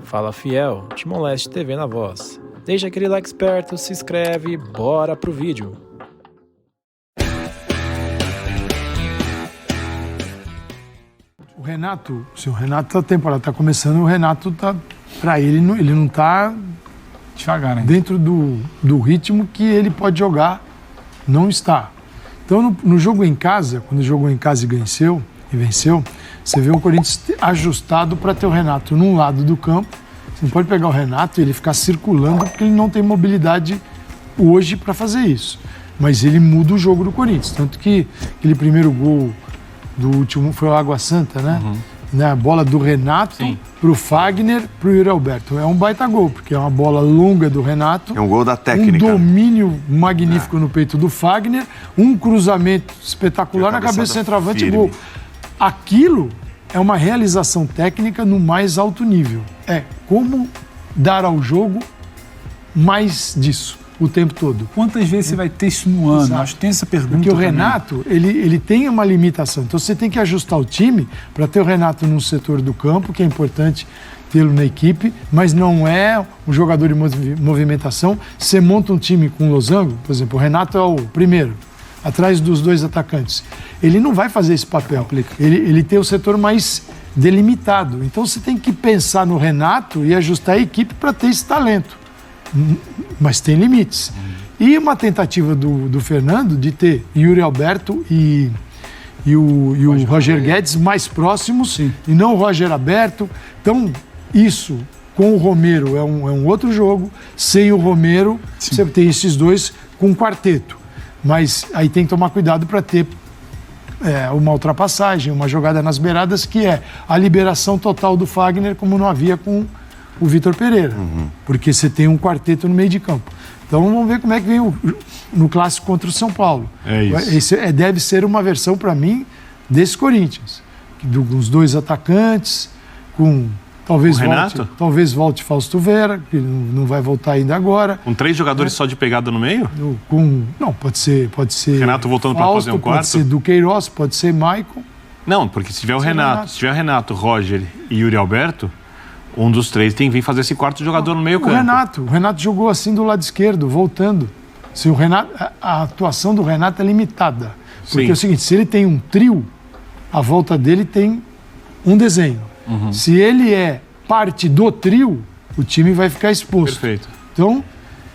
Fala fiel, Timor-Leste TV na voz. Deixa aquele like esperto, se inscreve, bora pro vídeo. O Renato, se o Renato, a temporada está começando, o Renato tá, para ele não tá devagar, né? Dentro do ritmo que ele pode jogar, não está. Então no jogo em casa, quando jogou em casa e venceu, você vê o Corinthians ajustado para ter o Renato num lado do campo. Você não pode pegar o Renato e ele ficar circulando porque ele não tem mobilidade hoje para fazer isso. Mas ele muda o jogo do Corinthians, tanto que aquele primeiro gol do último foi o Água Santa, né? A bola do Renato pro Fagner, pro Yuri Alberto. É um baita gol, porque é uma bola longa do Renato. É um gol da técnica. Um domínio magnífico no peito do Fagner, um cruzamento espetacular na cabeça do centroavante e gol. Aquilo é uma realização técnica no mais alto nível. É como dar ao jogo mais disso o tempo todo. Quantas vezes você vai ter isso no ano? Exato. Acho que tem essa pergunta. Porque o também. Renato, ele tem uma limitação. Então você tem que ajustar o time para ter o Renato num setor do campo, que é importante tê-lo na equipe, mas não é um jogador de movimentação. Você monta um time com losango, por exemplo, o Renato é o primeiro, atrás dos dois atacantes. Ele não vai fazer esse papel. Ele tem o setor mais delimitado. Então você tem que pensar no Renato e ajustar a equipe para ter esse talento. Mas tem limites. E uma tentativa do Fernando de ter Yuri Alberto e o Roger Guedes mais próximos, e não o Roger aberto. Então, isso com o Romero é um outro jogo. Sem o Romero, você tem esses dois com um quarteto. Mas aí tem que tomar cuidado para ter uma ultrapassagem, uma jogada nas beiradas, que é a liberação total do Fagner, como não havia com o Vitor Pereira, porque você tem um quarteto no meio de campo. Então vamos ver como é que vem no clássico contra o São Paulo. É isso. Esse deve ser uma versão, para mim, desse Corinthians. Os dois atacantes, com talvez volte Fausto Vera, que não vai voltar ainda agora. Com 3 jogadores só de pegada no meio? Não, pode ser Renato voltando para fazer um quarto? Pode ser Duqueiroz, pode ser Maicon. Não, porque se tiver se tiver Renato, Roger e Yuri Alberto, um dos 3 tem que vir fazer esse quarto jogador no meio campo. O Renato jogou assim do lado esquerdo, voltando. Se o Renato, a atuação do Renato é limitada. Porque é o seguinte, se ele tem um trio, a volta dele tem um desenho. Se ele é parte do trio, o time vai ficar exposto. Perfeito. Então,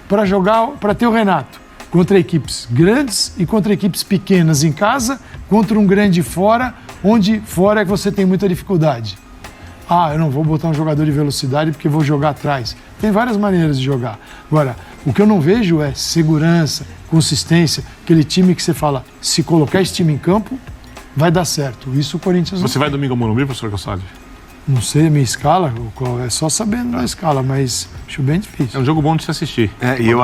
para ter o Renato contra equipes grandes e contra equipes pequenas em casa, contra um grande fora, onde fora é que você tem muita dificuldade. Eu não vou botar um jogador de velocidade porque vou jogar atrás. Tem várias maneiras de jogar. Agora, o que eu não vejo é segurança, consistência, aquele time que você fala, se colocar esse time em campo, vai dar certo. Isso o Corinthians não. Você vai domingo ao Morumbi, professor Calçade? Não sei a minha escala, é só sabendo a escala, mas acho bem difícil. É um jogo bom de se assistir. E eu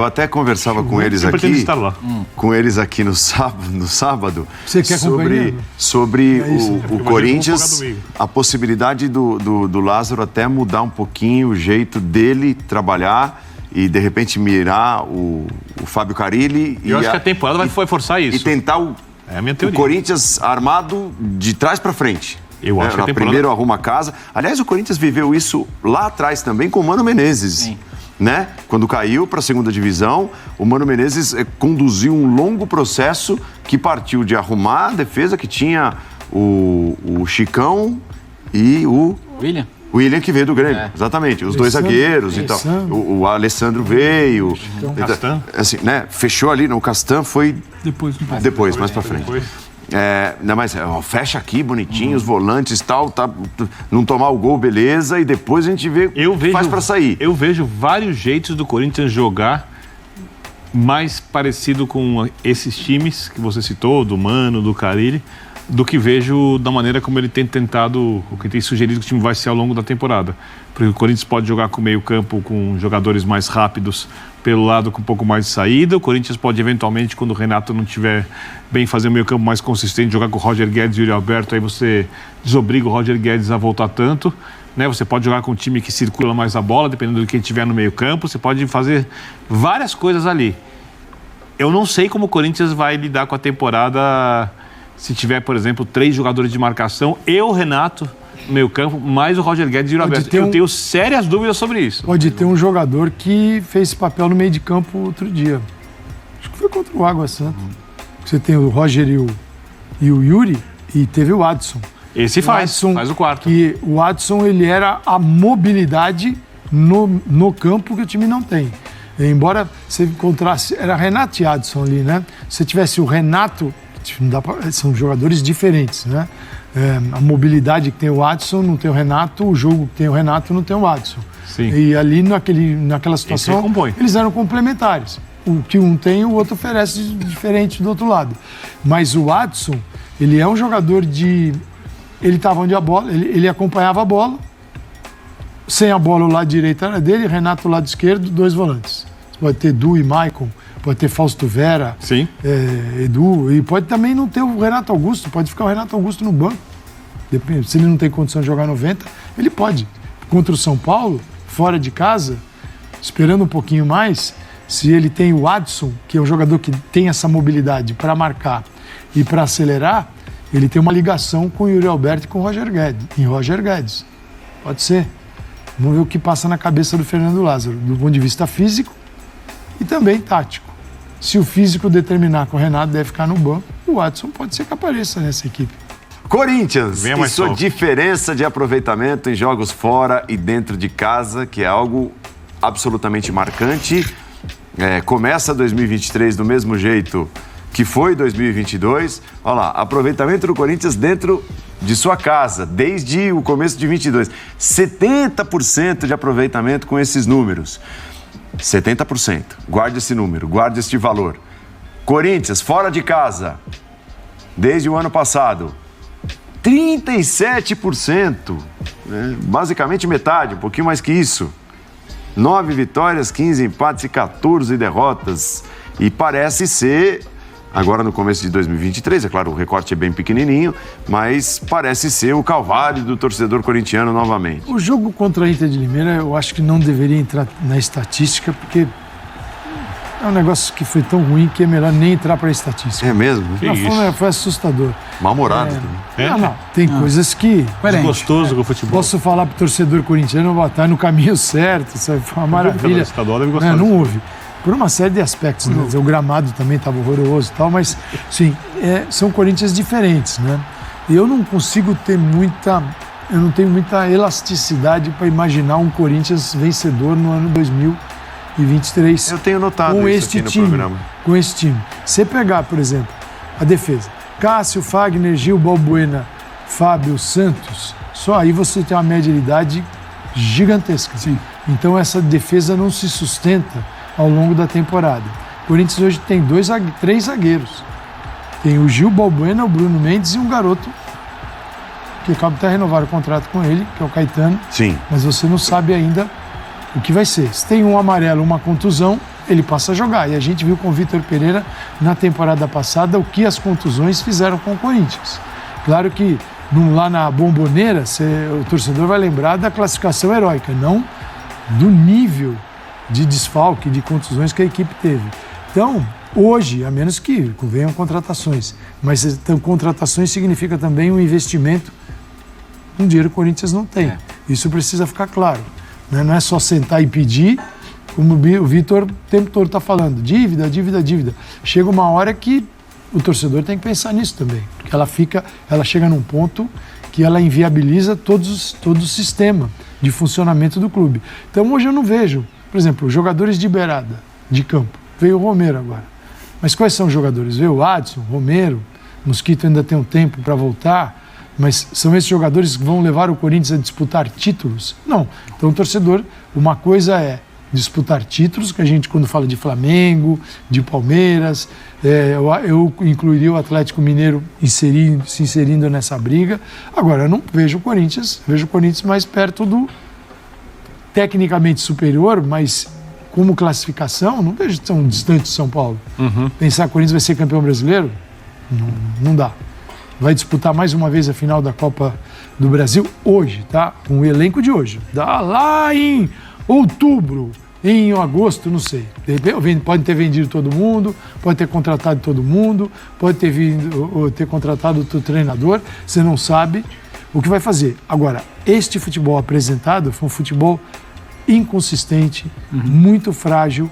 até conversava com eles aqui. Estar lá. Com eles aqui no sábado. Você quer sobre o Corinthians, a possibilidade do Lázaro até mudar um pouquinho o jeito dele trabalhar e de repente mirar o Fábio Carille. Eu acho que a temporada vai forçar isso. E tentar o Corinthians armado de trás para frente. Eu acho que a temporada... Primeiro arruma a casa. Aliás, o Corinthians viveu isso lá atrás também com o Mano Menezes. Né? Quando caiu para a segunda divisão, o Mano Menezes conduziu um longo processo que partiu de arrumar a defesa, que tinha o Chicão e o William, que veio do Grêmio. Exatamente, os dois zagueiros e tal. O Alessandro veio. Castan. Assim, né? Fechou ali, o Castan foi depois mais para frente. Fecha aqui bonitinho, os volantes e tal, não tomar o gol, beleza, e depois a gente vê o que faz para sair. Eu vejo vários jeitos do Corinthians jogar mais parecido com esses times que você citou, do Mano, do Carille, do que vejo da maneira como ele tem tentado, o que tem sugerido que o time vai ser ao longo da temporada. Porque o Corinthians pode jogar com meio campo, com jogadores mais rápidos pelo lado, com um pouco mais de saída. O Corinthians pode eventualmente, quando o Renato não estiver bem, fazer um meio campo mais consistente, jogar com o Roger Guedes e o Yuri Alberto, aí você desobriga o Roger Guedes a voltar tanto. Né? Você pode jogar com um time que circula mais a bola, dependendo de quem estiver no meio campo. Você pode fazer várias coisas ali. Eu não sei como o Corinthians vai lidar com a temporada se tiver, por exemplo, 3 jogadores de marcação e o Renato meio campo, mais o Roger Guedes e o Yuri Alberto. Eu tenho sérias dúvidas sobre isso. Pode ter um jogador que fez esse papel no meio de campo outro dia. Acho que foi contra o Água Santa. Você tem o Roger e o Yuri, e teve o Adson. Esse faz o quarto. E o Adson, ele era a mobilidade no campo que o time não tem. Embora você encontrasse... Era Renato e Adson ali, né? Se tivesse o Renato... Não dá pra, são jogadores diferentes, né? A mobilidade que tem o Adson não tem o Renato, o jogo que tem o Renato não tem o Adson. Sim. E ali naquela situação, eles eram complementares. O que um tem, o outro oferece diferente do outro lado. Mas o Adson, ele é um jogador de... Ele estava onde a bola, ele acompanhava a bola. Sem a bola, o lado direito era dele, Renato, o lado esquerdo, 2 volantes. Você pode ter Edu e Maicon, pode ter Fausto Vera, Edu, e pode também não ter o Renato Augusto, pode ficar o Renato Augusto no banco. Depende, se ele não tem condição de jogar 90, ele pode. Contra o São Paulo, fora de casa, esperando um pouquinho mais, se ele tem o Adson, que é um jogador que tem essa mobilidade para marcar e para acelerar, ele tem uma ligação com o Yuri Alberto e com o Roger Guedes. Pode ser. Vamos ver o que passa na cabeça do Fernando Lázaro, do ponto de vista físico e também tático. Se o físico determinar que o Renato deve ficar no banco, o Adson pode ser que apareça nessa equipe. Corinthians e sua diferença de aproveitamento em jogos fora e dentro de casa, que é algo absolutamente marcante. Começa 2023 do mesmo jeito que foi 2022. Olha lá, aproveitamento do Corinthians dentro de sua casa, desde o começo de 22. 70% de aproveitamento com esses números. 70%. Guarde esse número, guarde este valor. Corinthians, fora de casa, desde o ano passado, 37%. Basicamente metade, um pouquinho mais que isso. 9 vitórias, 15 empates e 14 derrotas. E parece ser... Agora no começo de 2023, é claro, o recorte é bem pequenininho, mas parece ser o calvário do torcedor corintiano novamente. O jogo contra a Inter de Limeira, eu acho que não deveria entrar na estatística, porque é um negócio que foi tão ruim que é melhor nem entrar para a estatística. É mesmo? Foi assustador. Mal-humorado também. Não. Tem coisas que... Gostoso com o futebol. Posso falar para o torcedor corintiano, tá no caminho certo, isso foi uma maravilha. Não houve. Por uma série de aspectos, né? O gramado também estava horroroso e tal, mas, sim, são Corinthians diferentes, né? E eu não consigo ter eu não tenho muita elasticidade para imaginar um Corinthians vencedor no ano 2023. Eu tenho notado com isso aqui no programa. Com esse time. Você pegar, por exemplo, a defesa, Cássio, Fagner, Gil, Balbuena, Fábio, Santos, só aí você tem uma média de idade gigantesca. Sim. Então essa defesa não se sustenta ao longo da temporada. O Corinthians hoje tem 3 zagueiros. Tem o Gil, Balbuena, o Bruno Mendes e um garoto que acaba de renovar o contrato com ele, que é o Caetano. Sim. Mas você não sabe ainda o que vai ser. Se tem um amarelo, uma contusão, ele passa a jogar. E a gente viu com o Vitor Pereira na temporada passada o que as contusões fizeram com o Corinthians. Claro que lá na Bomboneira, o torcedor vai lembrar da classificação heróica, não do nível de desfalque, de contusões que a equipe teve. Então, hoje, a menos que venham contratações, mas então, contratações significa também um investimento, um dinheiro que o Corinthians não tem. Isso precisa ficar claro. Né? Não é só sentar e pedir, como o Vitor o tempo todo está falando, dívida. Chega uma hora que o torcedor tem que pensar nisso também, porque ela chega num ponto que ela inviabiliza todo o sistema de funcionamento do clube. Então, hoje eu não vejo, por exemplo, jogadores de beirada, de campo. Veio o Romero agora. Mas quais são os jogadores? Veio o Adson, Romero, Mosquito ainda tem um tempo para voltar, mas são esses jogadores que vão levar o Corinthians a disputar títulos? Não. Então, o torcedor, uma coisa é disputar títulos, que a gente, quando fala de Flamengo, de Palmeiras, eu incluiria o Atlético Mineiro se inserindo nessa briga. Agora, eu não vejo o Corinthians, vejo o Corinthians mais perto do tecnicamente superior, mas como classificação, não vejo tão distante de São Paulo. Pensar que o Corinthians vai ser campeão brasileiro, não dá. Vai disputar mais uma vez a final da Copa do Brasil hoje, tá? Com o elenco de hoje. Dá lá em outubro, em agosto, não sei. Pode ter vendido todo mundo, pode ter contratado todo mundo, pode ter contratado outro treinador, você não sabe. o que vai fazer. Agora, este futebol apresentado foi um futebol inconsistente, muito frágil,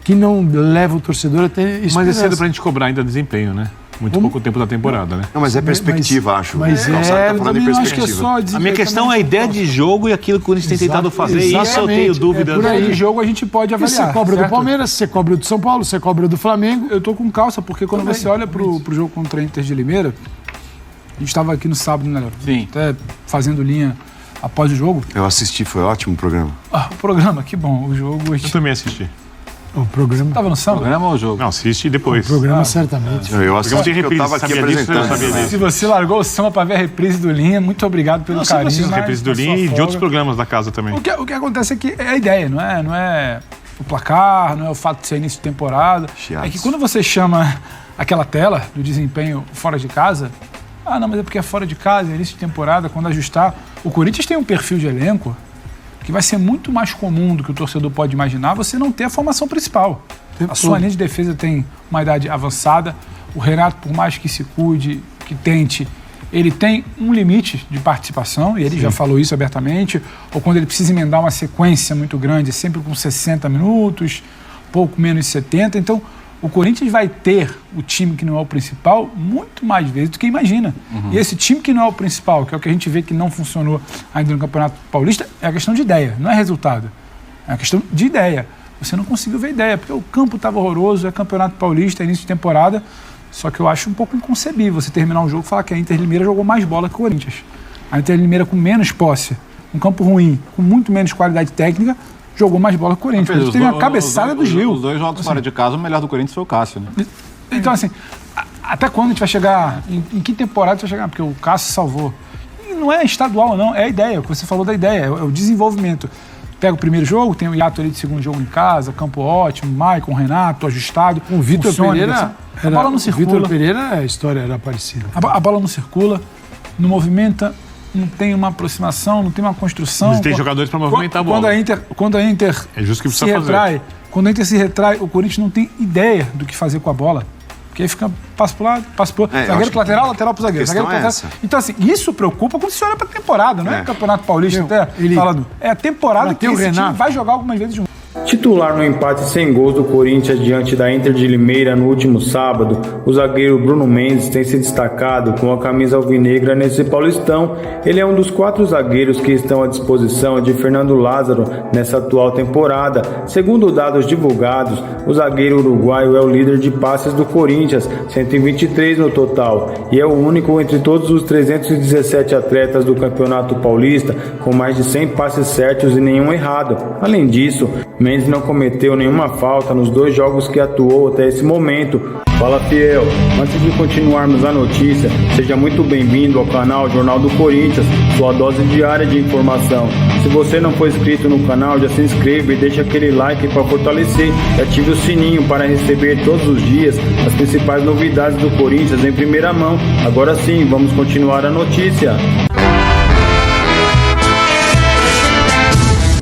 que não leva o torcedor a ter esperança. Mas é cedo pra gente cobrar ainda desempenho, né? Muito pouco tempo da temporada, né? Não, mas é perspectiva, acho. Mas O Calçado tá falando em eu acho que é perspectiva. só A minha questão é a ideia de jogo e aquilo que o Corinthians tem tentado fazer. Isso eu exatamente. tenho dúvidas. Por aí. de jogo a gente pode Porque avaliar. você cobra certo? do Palmeiras, você cobra do São Paulo, você cobra do Flamengo. Eu tô com calça, porque quando você olha pro jogo contra a Inter de Limeira, a gente estava aqui no sábado, né, Léo? Sim. Até fazendo linha após o jogo. Eu assisti, foi ótimo o programa. O programa, que bom. O jogo, a Eu gente também assisti. O programa, tava no samba. Programa ou jogo? Não, assiste depois. certamente. Eu Porque assisti tem porque eu reprise, estava aqui sabia disso, eu apresentando. sabia disso. Se você largou o samba pra ver a reprise do Linha, muito obrigado pelo Não, carinho. assisto mas reprise do na sua Linha e de folga. outros programas da casa também. O que acontece é que é a ideia, não é o placar, não é o fato de ser início de temporada. Chiados. É que quando você chama aquela tela do desempenho fora de casa, não, mas é porque é fora de casa, é início de temporada, quando ajustar. O Corinthians tem um perfil de elenco que vai ser muito mais comum do que o torcedor pode imaginar você não ter a formação principal. A sua linha de defesa tem uma idade avançada. O Renato, por mais que se cuide, que tente, ele tem um limite de participação, e ele já falou isso abertamente, ou quando ele precisa emendar uma sequência muito grande, sempre com 60 minutos, pouco menos de 70. Então, o Corinthians vai ter o time que não é o principal muito mais vezes do que imagina. E esse time que não é o principal, que é o que a gente vê que não funcionou ainda no Campeonato Paulista, é a questão de ideia, não é resultado. É a questão de ideia. Você não conseguiu ver ideia, porque o campo estava horroroso, é Campeonato Paulista, é início de temporada, só que eu acho um pouco inconcebível você terminar um jogo e falar que a Inter de Limeira jogou mais bola que o Corinthians. A Inter de Limeira com menos posse, um campo ruim, com muito menos qualidade técnica, jogou mais bola que o Corinthians. A gente teve uma cabeçada do Gil. Os dois jogos fora de casa, o melhor do Corinthians foi o Cássio, né? Então, assim, até quando a gente vai chegar? Em que temporada a gente vai chegar? Porque o Cássio salvou. E não é estadual, não. É a ideia. O que você falou da ideia. É o desenvolvimento. Pega o primeiro jogo, tem o hiato ali de segundo jogo em casa, campo ótimo, Maicon, Renato, ajustado. Com o Vitor Pereira, a bola não circula. Vitor Pereira, a história era parecida. A bola não circula, não movimenta, não tem uma aproximação, não tem uma construção. Mas tem jogadores para movimentar a bola. Quando a Inter É justo que se precisa fazer. retrai, quando a Inter se retrai, o Corinthians não tem ideia do que fazer com a bola. Porque aí fica, passa pro lado, passa pro outro. eu Zagueiro acho pro lateral, lateral pro zagueiro. a questão Zagueiro pro é lateral. essa. Então, assim, isso preocupa quando você olha pra temporada, não é Campeonato Paulista até falando. É a temporada que Bateu o esse time Renato. vai jogar algumas vezes junto. Titular no empate sem gols do Corinthians diante da Inter de Limeira no último sábado, o zagueiro Bruno Mendes tem se destacado com a camisa alvinegra nesse Paulistão. Ele é um dos 4 zagueiros que estão à disposição de Fernando Lázaro nessa atual temporada. Segundo dados divulgados, o zagueiro uruguaio é o líder de passes do Corinthians, 123 no total, e é o único entre todos os 317 atletas do Campeonato Paulista com mais de 100 passes certos e nenhum errado. Além disso, Mendes não cometeu nenhuma falta nos 2 jogos que atuou até esse momento. Fala, fiel! Antes de continuarmos a notícia, seja muito bem-vindo ao canal Jornal do Corinthians, sua dose diária de informação. Se você não for inscrito no canal, já se inscreva e deixa aquele like para fortalecer e ative o sininho para receber todos os dias as principais novidades do Corinthians em primeira mão. Agora sim, vamos continuar a notícia.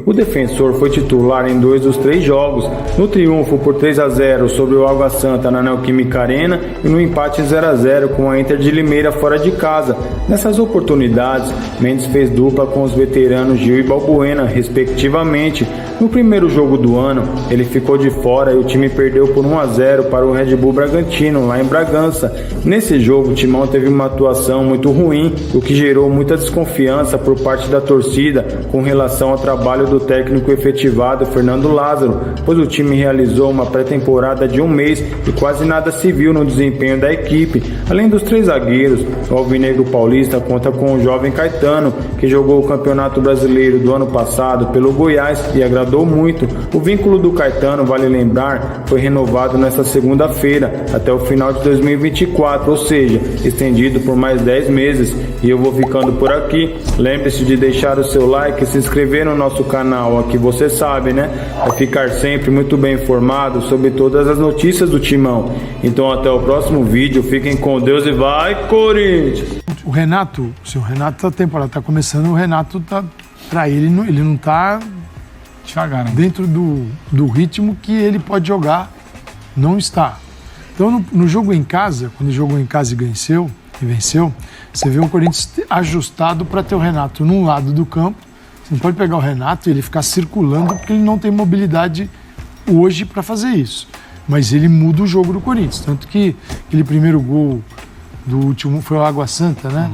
O defensor foi titular em 2 dos 3 jogos, no triunfo por 3-0 sobre o Água Santa na Neoquímica Arena e no empate 0-0 com a Inter de Limeira fora de casa. Nessas oportunidades, Mendes fez dupla com os veteranos Gil e Balbuena, respectivamente. No primeiro jogo do ano, ele ficou de fora e o time perdeu por 1-0 para o Red Bull Bragantino, lá em Bragança. Nesse jogo, o Timão teve uma atuação muito ruim, o que gerou muita desconfiança por parte da torcida com relação ao trabalho do técnico efetivado Fernando Lázaro, pois o time realizou uma pré-temporada de 1 mês e quase nada se viu no desempenho da equipe. Além dos 3 zagueiros, o Alvinegro Paulista conta com o jovem Caetano, que jogou o Campeonato Brasileiro do ano passado pelo Goiás e agradou muito. O vínculo do Caetano, vale lembrar, foi renovado nesta segunda-feira até o final de 2024, ou seja, estendido por mais 10 meses. E eu vou ficando por aqui. Lembre-se de deixar o seu like e se inscrever no nosso canal, aqui você sabe, né? Vai ficar sempre muito bem informado sobre todas as notícias do Timão. Então até o próximo vídeo, fiquem com Deus e vai, Corinthians! O Renato, se o Renato, a temporada está começando, o Renato tá, para ele não está Devagar, né? dentro do ritmo que ele pode jogar, não está. Então no jogo em casa, quando jogou em casa e venceu, Você vê o Corinthians ajustado para ter o Renato num lado do campo. Você não pode pegar o Renato e ele ficar circulando porque ele não tem mobilidade hoje para fazer isso. Mas ele muda o jogo do Corinthians. Tanto que aquele primeiro gol do último foi o Água Santa, né?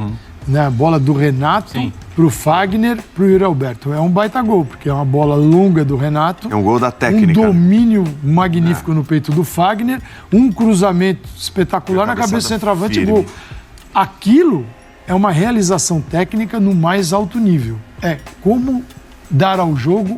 A bola do Renato pro Fagner, pro Yuri Alberto. É um baita gol, porque é uma bola longa do Renato. É um gol da técnica. Um domínio magnífico no peito do Fagner, um cruzamento espetacular na cabeça do centroavante e gol. Aquilo é uma realização técnica no mais alto nível. É como dar ao jogo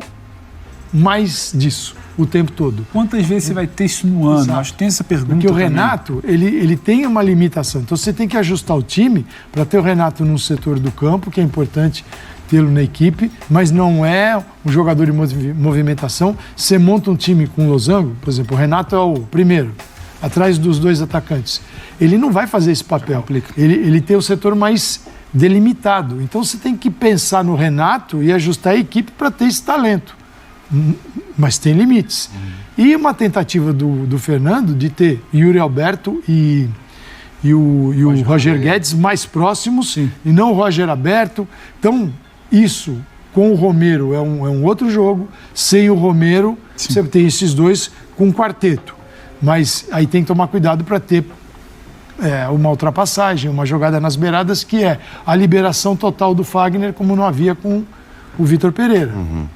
mais disso o tempo todo. Quantas vezes você vai ter isso no ano? Exato. Acho que tem essa pergunta. Porque o também. Renato, ele tem uma limitação. Então você tem que ajustar o time para ter o Renato num setor do campo, que é importante tê-lo na equipe, mas não é um jogador de movimentação. Você monta um time com losango, por exemplo, o Renato é o primeiro, atrás dos dois atacantes. Ele não vai fazer esse papel. Ele tem o setor mais delimitado. Então você tem que pensar no Renato e ajustar a equipe para ter esse talento. Mas tem limites. E uma tentativa do Fernando de ter Yuri Alberto e o Roger Guedes mais próximos, e não o Roger aberto. Então, isso com o Romero é um outro jogo. Sem o Romero, você tem esses dois com um quarteto. Mas aí tem que tomar cuidado para ter uma ultrapassagem, uma jogada nas beiradas, que é a liberação total do Fagner, como não havia com o Vitor Pereira,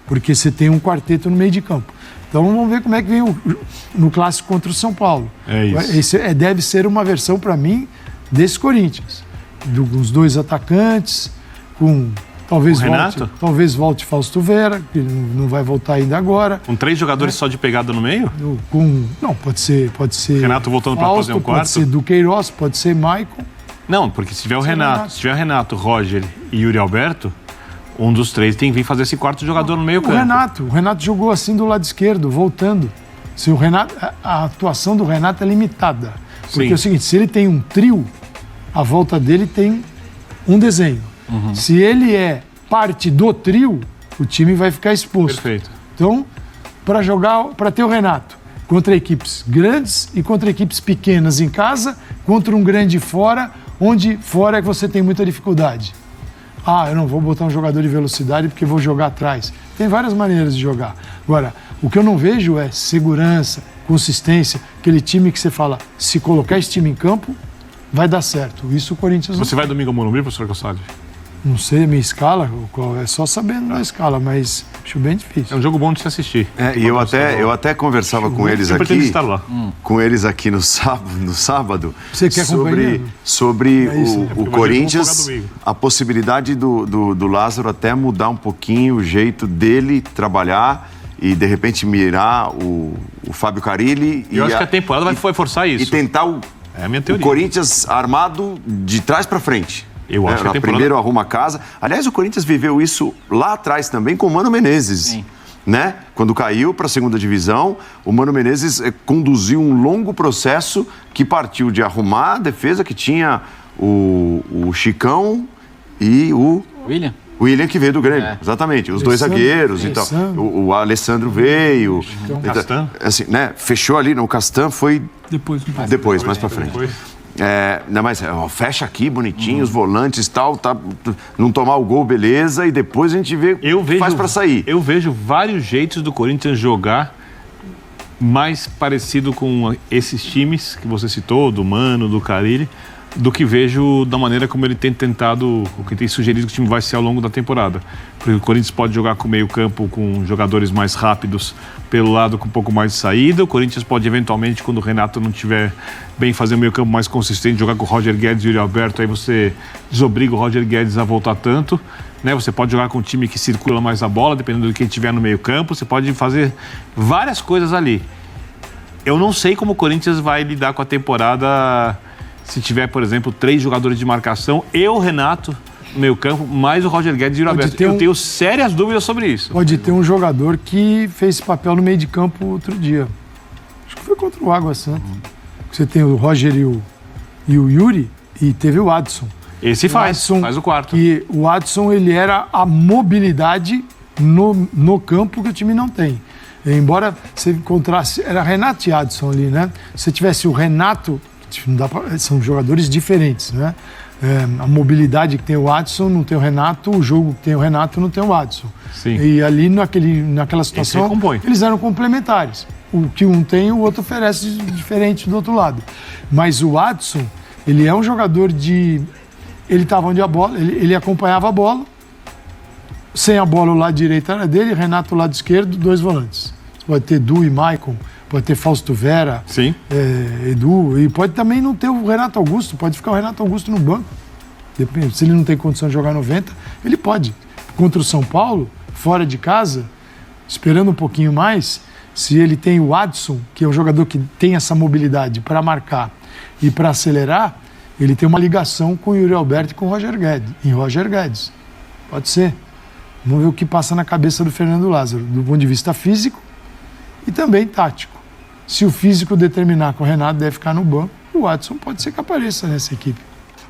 porque você tem um quarteto no meio de campo. Então vamos ver como é que vem no clássico contra o São Paulo. É isso. Esse deve ser uma versão, para mim, desse Corinthians. Dos dois atacantes, com talvez volte Fausto Vera, que não vai voltar ainda agora. Com 3 jogadores só de pegada no meio? Não, pode ser Renato voltando para fazer um quarto? Pode ser Duqueiroz, pode ser Maicon. Não, porque se tiver o Renato, Roger e Yuri Alberto, um dos 3 tem que vir fazer esse quarto jogador no meio campo. O Renato jogou assim do lado esquerdo, voltando. Se o Renato, a atuação do Renato é limitada. Porque é o seguinte, se ele tem um trio, a volta dele tem um desenho. Se ele é parte do trio, o time vai ficar exposto. Perfeito. Então, para ter o Renato contra equipes grandes e contra equipes pequenas em casa, contra um grande fora, onde fora é que você tem muita dificuldade. Eu não vou botar um jogador de velocidade porque vou jogar atrás. Tem várias maneiras de jogar. Agora, o que eu não vejo é segurança, consistência, aquele time que você fala, se colocar esse time em campo, vai dar certo. Isso o Corinthians não. Você vai domingo ao Morumbi, professor Calçade? Não sei a minha escala, é só sabendo a escala, mas acho bem difícil. É um jogo bom de se assistir. E eu até conversava com eles Eu pretendo aqui. estar lá. Com eles aqui no sábado. Você quer sobre o Corinthians, domingo. a possibilidade do Lázaro até mudar um pouquinho o jeito dele trabalhar e de repente mirar o Fábio Carille. Eu acho que a temporada vai forçar isso. E tentar É a minha o teoria. Corinthians armado de trás para frente. Eu acho que a temporada... Primeiro arruma a casa. Aliás, o Corinthians viveu isso lá atrás também com o Mano Menezes. Né? Quando caiu para a segunda divisão, o Mano Menezes conduziu um longo processo que partiu de arrumar a defesa, que tinha o Chicão e o William, que veio do Grêmio. Exatamente, os dois zagueiros e tal. O Alessandro veio. Castan. Assim, né? Fechou ali, o Castan foi depois mais para frente. Mas fecha aqui bonitinho, os volantes e tal, não tomar o gol, beleza, e depois a gente vê faz para sair. Eu vejo vários jeitos do Corinthians jogar mais parecido com esses times que você citou, do Mano, do Carille, do que vejo da maneira como ele tem tentado, o que tem sugerido que o time vai ser ao longo da temporada. Porque o Corinthians pode jogar com meio campo com jogadores mais rápidos pelo lado com um pouco mais de saída. O Corinthians pode eventualmente, quando o Renato não estiver bem, fazer um meio campo mais consistente, jogar com o Roger Guedes e o Yuri Alberto, aí você desobriga o Roger Guedes a voltar tanto. Né? Você pode jogar com um time que circula mais a bola, dependendo de quem estiver no meio campo. Você pode fazer várias coisas ali. Eu não sei como o Corinthians vai lidar com a temporada se tiver, por exemplo, 3 jogadores de marcação e o Renato no meio campo, mais o Roger Guedes e o Yuri Alberto. Eu tenho sérias dúvidas sobre isso. Pode ter um jogador que fez esse papel no meio de campo outro dia. Acho que foi contra o Água Santa. Você tem o Roger e o Yuri, e teve o Adson. Esse faz o quarto. E o Adson, ele era a mobilidade no campo que o time não tem. Embora você encontrasse... Era Renato e Adson ali, né? Se tivesse o Renato... Não dá pra, são jogadores diferentes, né? a mobilidade que tem o Adson, não tem o Renato, o jogo que tem o Renato, não tem o Adson. Sim. E ali naquela situação, recompõe. eles eram complementares. O que um tem, o outro oferece diferente do outro lado. Mas o Adson, ele é um jogador de... Ele estava onde a bola, ele acompanhava a bola, sem a bola o lado direito era dele, Renato o lado esquerdo, 2 volantes. Você pode ter Edu e Maicon, pode ter Fausto Vera, Sim. Edu, e pode também não ter o Renato Augusto, pode ficar o Renato Augusto no banco. Depende, se ele não tem condição de jogar 90, ele pode. Contra o São Paulo, fora de casa, esperando um pouquinho mais, se ele tem o Adson, que é um jogador que tem essa mobilidade para marcar e para acelerar, ele tem uma ligação com o Yuri Alberto e com o Roger Guedes. Pode ser. Vamos ver o que passa na cabeça do Fernando Lázaro, do ponto de vista físico e também tático. Se o físico determinar que o Renato deve ficar no banco, o Adson pode ser que apareça nessa equipe.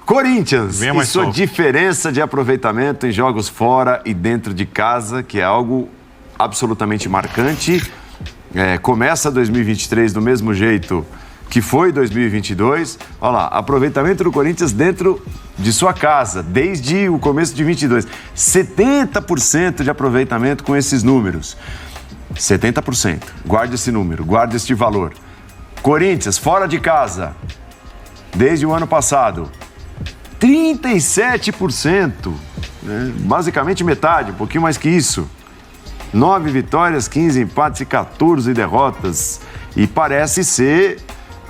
Corinthians Venha e mais sua solto. diferença de aproveitamento em jogos fora e dentro de casa, que é algo absolutamente marcante. Começa 2023 do mesmo jeito que foi 2022. Olha lá, aproveitamento do Corinthians dentro de sua casa, desde o começo de 22. 70% de aproveitamento com esses números. 70%. Guarde esse número, guarde este valor. Corinthians, fora de casa, desde o ano passado, 37%. Né? Basicamente metade, um pouquinho mais que isso. 9 vitórias, 15 empates e 14 derrotas. E parece ser,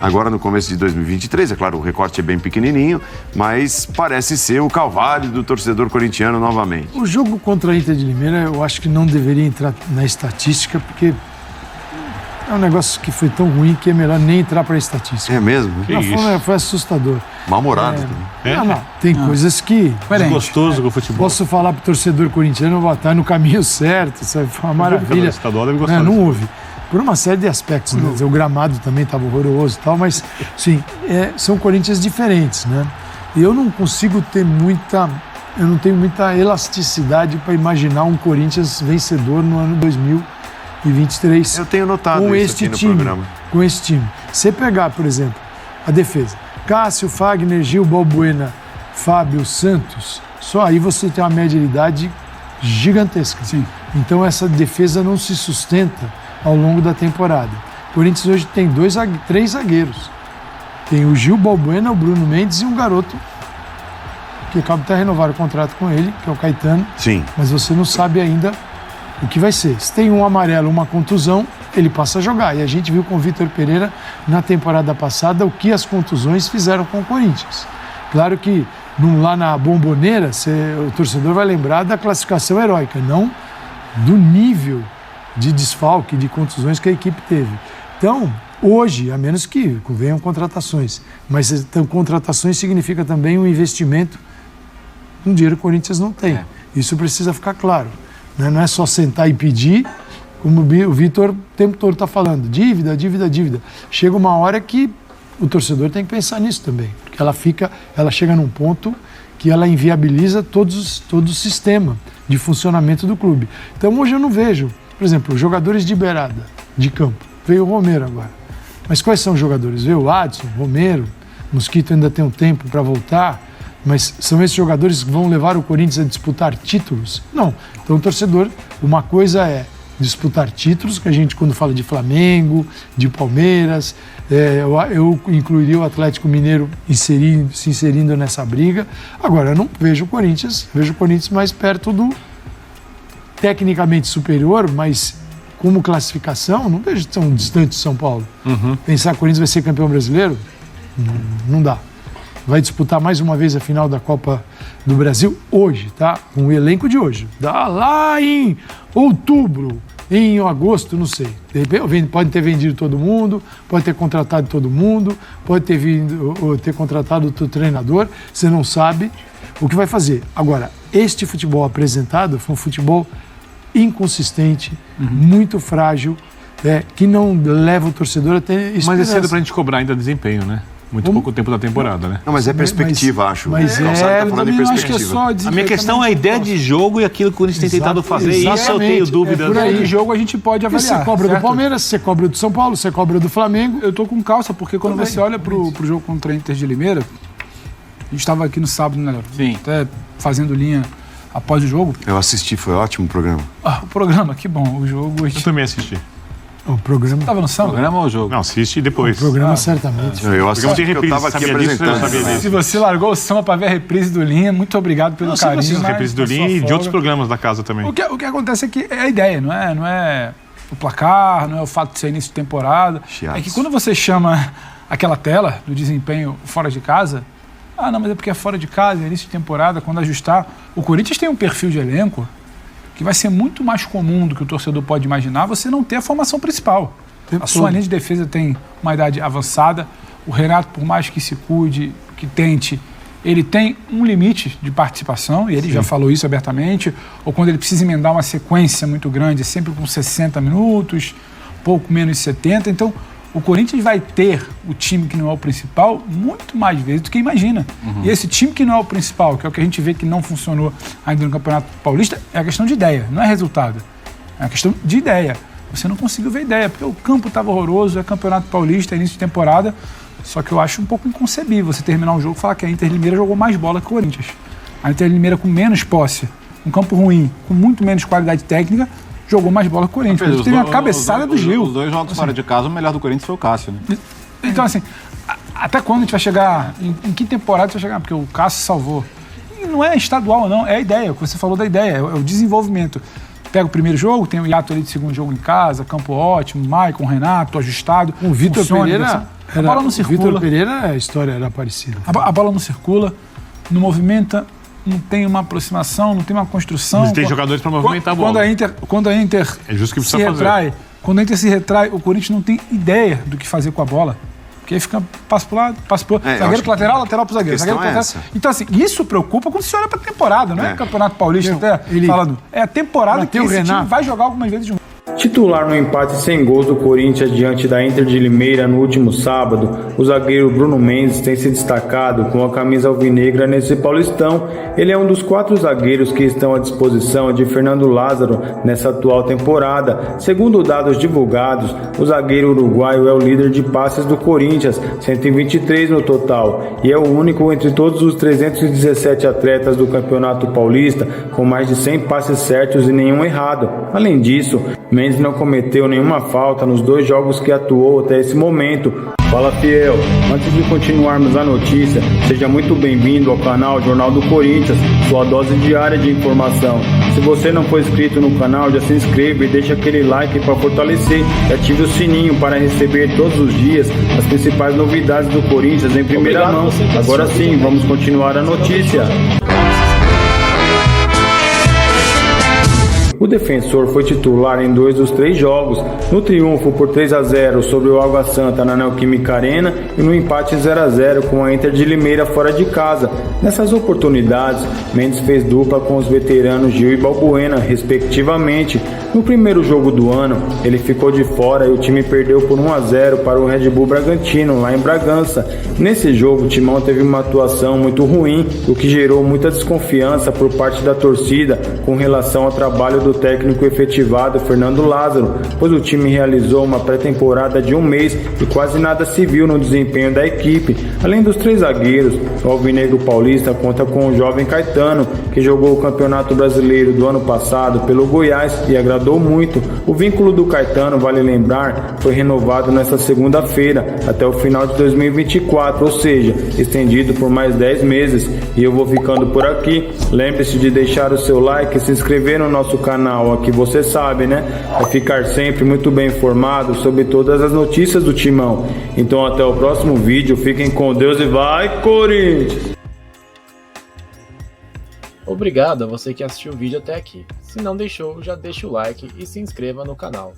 agora no começo de 2023, é claro, o recorte é bem pequenininho, mas parece ser o calvário do torcedor corintiano novamente. O jogo contra a Inter de Limeira, eu acho que não deveria entrar na estatística, porque é um negócio que foi tão ruim que é melhor nem entrar para a estatística. É mesmo? Foi assustador. Mal-humorado também. Não, tem coisas que... Gostoso com o futebol. Posso falar para o torcedor corintiano, vai estar no caminho certo, isso foi uma maravilha. Estadual deve gostar Não disso. houve. Por uma série de aspectos, né? O gramado também estava horroroso e tal, mas, sim, são Corinthians diferentes, né? E eu não consigo ter eu não tenho muita elasticidade para imaginar um Corinthians vencedor no ano 2023. Eu tenho notado com isso este aqui no time, programa. com esse time. Você pegar, por exemplo, a defesa, Cássio, Fagner, Gil, Balbuena, Fábio, Santos, só aí você tem uma média de idade gigantesca. Sim. Então essa defesa não se sustenta ao longo da temporada. O Corinthians hoje tem 3 zagueiros. Tem o Gil, Balbuena, o Bruno Mendes e um garoto que acaba de renovar o contrato com ele, que é o Caetano. Sim. Mas você não sabe ainda o que vai ser. Se tem um amarelo, uma contusão, ele passa a jogar. E a gente viu com o Vitor Pereira, na temporada passada, o que as contusões fizeram com o Corinthians. Claro que lá na Bomboneira, o torcedor vai lembrar da classificação heróica, não do nível de desfalque, de contusões que a equipe teve. Então, hoje, a menos que venham contratações, mas então, contratações significa também um investimento num dinheiro que o Corinthians não tem. Isso precisa ficar claro. Né? Não é só sentar e pedir, como o Vitor o tempo todo está falando, dívida, dívida, dívida. Chega uma hora que o torcedor tem que pensar nisso também, porque ela chega num ponto que ela inviabiliza todo o sistema de funcionamento do clube. Então, hoje eu não vejo, por exemplo, jogadores de beirada, de campo. Veio o Romero agora. Mas quais são os jogadores? Veio o Adson, Romero, Mosquito ainda tem um tempo para voltar, mas são esses jogadores que vão levar o Corinthians a disputar títulos? Não. Então, o torcedor, uma coisa é disputar títulos, que a gente, quando fala de Flamengo, de Palmeiras, eu incluiria o Atlético Mineiro se inserindo nessa briga. Agora, eu não vejo o Corinthians, vejo o Corinthians mais perto do tecnicamente superior, mas como classificação, não vejo tão distante de São Paulo. Pensar que o Corinthians vai ser campeão brasileiro, não dá. Vai disputar mais uma vez a final da Copa do Brasil hoje, tá? Com o elenco de hoje. Dá lá em outubro, em agosto, não sei. De repente, pode ter vendido todo mundo, pode ter contratado todo mundo, pode ter contratado outro treinador, você não sabe o que vai fazer. Agora, este futebol apresentado foi um futebol inconsistente, muito frágil, que não leva o torcedor a ter esperança. Mas é cedo pra gente cobrar ainda desempenho, né? Muito pouco tempo da temporada, né? Não, mas é perspectiva, acho. mas O Calçado tá falando em Eu acho que é perspectiva. só A minha questão é a ideia de jogo e aquilo que o Corinthians tem tentado fazer. Isso eu exatamente. tenho dúvidas. Por aí. de jogo a gente pode Porque avaliar. você cobra certo? do Palmeiras, você cobra do São Paulo, você cobra do Flamengo. Eu tô com calça, porque quando Também. você olha pro jogo contra a Inter de Limeira, gente estava aqui no sábado, né, Léo? Sim. Até fazendo linha após o jogo. Eu assisti, foi ótimo o programa. O programa, que bom. O jogo... Eu também assisti. O programa, Tava no samba? Programa ou jogo? Não, assiste depois. o programa certamente. Eu assisti Porque porque eu estava aqui sabia disso, apresentando. eu sabia disso. Se você largou o samba pra ver a reprise do Linha, muito obrigado pelo Eu sempre carinho. assisto mas reprise do na sua Linha e de folga. outros programas da casa também. O que acontece é que é a ideia, não é o placar, não é o fato de ser início de temporada. Chiados. É que quando você chama aquela tela do desempenho fora de casa, não, mas é porque é fora de casa, é início de temporada, quando ajustar. O Corinthians tem um perfil de elenco que vai ser muito mais comum do que o torcedor pode imaginar você não ter a formação principal. A sua linha de defesa tem uma idade avançada. O Renato, por mais que se cuide, que tente, ele tem um limite de participação, e ele já falou isso abertamente, ou quando ele precisa emendar uma sequência muito grande, é sempre com 60 minutos, pouco menos de 70. Então, o Corinthians vai ter o time que não é o principal muito mais vezes do que imagina. E esse time que não é o principal, que é o que a gente vê que não funcionou ainda no Campeonato Paulista, é a questão de ideia, não é resultado. É a questão de ideia. Você não conseguiu ver ideia, porque o campo estava horroroso, é Campeonato Paulista, é início de temporada. Só que eu acho um pouco inconcebível você terminar um jogo e falar que a Inter de Limeira jogou mais bola que o Corinthians. A Inter de Limeira com menos posse, um campo ruim, com muito menos qualidade técnica, jogou mais bola que o Corinthians. A gente teve uma cabeçada do Gil. Os dois jogos fora de casa, o melhor do Corinthians foi o Cássio, né? Então, assim, até quando a gente vai chegar? Em que temporada a gente vai chegar? Porque o Cássio salvou. E não é estadual, não. É a ideia. O que você falou da ideia. É o desenvolvimento. Pega o primeiro jogo, tem o hiato ali de segundo jogo em casa, campo ótimo, Maicon, Renato, ajustado. O Vitor Pereira... A bola não circula. Vitor Pereira, a história era parecida. A bola não circula, não movimenta, não tem uma aproximação, não tem uma construção. Mas tem jogadores para movimentar a bola. Quando a Inter É justo que se precisa fazer. retrai, quando a Inter se retrai, o Corinthians não tem ideia do que fazer com a bola. Porque aí fica passo pro lado, passo pro outro. Eu Zagueiro acho pro lateral, lateral pro zagueiro. a questão Zagueiro pro é lateral. essa. Então, assim, isso preocupa quando você olha pra temporada, não é Campeonato Paulista até falando. É a temporada que Bateu o esse time Renato. vai jogar algumas vezes junto. Titular no empate sem gols do Corinthians diante da Inter de Limeira no último sábado, o zagueiro Bruno Mendes tem se destacado com a camisa alvinegra nesse Paulistão. Ele é um dos 4 zagueiros que estão à disposição de Fernando Lázaro nessa atual temporada. Segundo dados divulgados, o zagueiro uruguaio é o líder de passes do Corinthians, 123 no total, e é o único entre todos os 317 atletas do Campeonato Paulista com mais de 100 passes certos e nenhum errado. Além disso, Mendes não cometeu nenhuma falta nos 2 jogos que atuou até esse momento. Fala, fiel! Antes de continuarmos a notícia, seja muito bem-vindo ao canal Jornal do Corinthians, sua dose diária de informação. Se você não for inscrito no canal, já se inscreva e deixa aquele like para fortalecer e ative o sininho para receber todos os dias as principais novidades do Corinthians em primeira mão. Agora sim, vamos continuar a notícia. O defensor foi titular em 2 dos 3 jogos, no triunfo por 3-0 sobre o Água Santa na Neoquímica Arena e no empate 0-0 com a Inter de Limeira fora de casa. Nessas oportunidades, Mendes fez dupla com os veteranos Gil e Balbuena, respectivamente. No primeiro jogo do ano, ele ficou de fora e o time perdeu por 1-0 para o Red Bull Bragantino, lá em Bragança. Nesse jogo, o Timão teve uma atuação muito ruim, o que gerou muita desconfiança por parte da torcida com relação ao trabalho do técnico efetivado Fernando Lázaro, pois o time realizou uma pré-temporada de 1 mês e quase nada se viu no desempenho da equipe. Além dos 3 zagueiros, o Alvinegro Paulista conta com o jovem Caetano, que jogou o Campeonato Brasileiro do ano passado pelo Goiás e agradou muito. O vínculo do Caetano, vale lembrar, foi renovado nesta segunda-feira até o final de 2024, ou seja, estendido por mais 10 meses. E eu vou ficando por aqui. Lembre-se de deixar o seu like e se inscrever no nosso canal. Aqui você sabe, né? Vai ficar sempre muito bem informado sobre todas as notícias do Timão. Então até o próximo vídeo, fiquem com Deus e vai Corinthians! Obrigado a você que assistiu o vídeo até aqui. Se não deixou, já deixa o like e se inscreva no canal.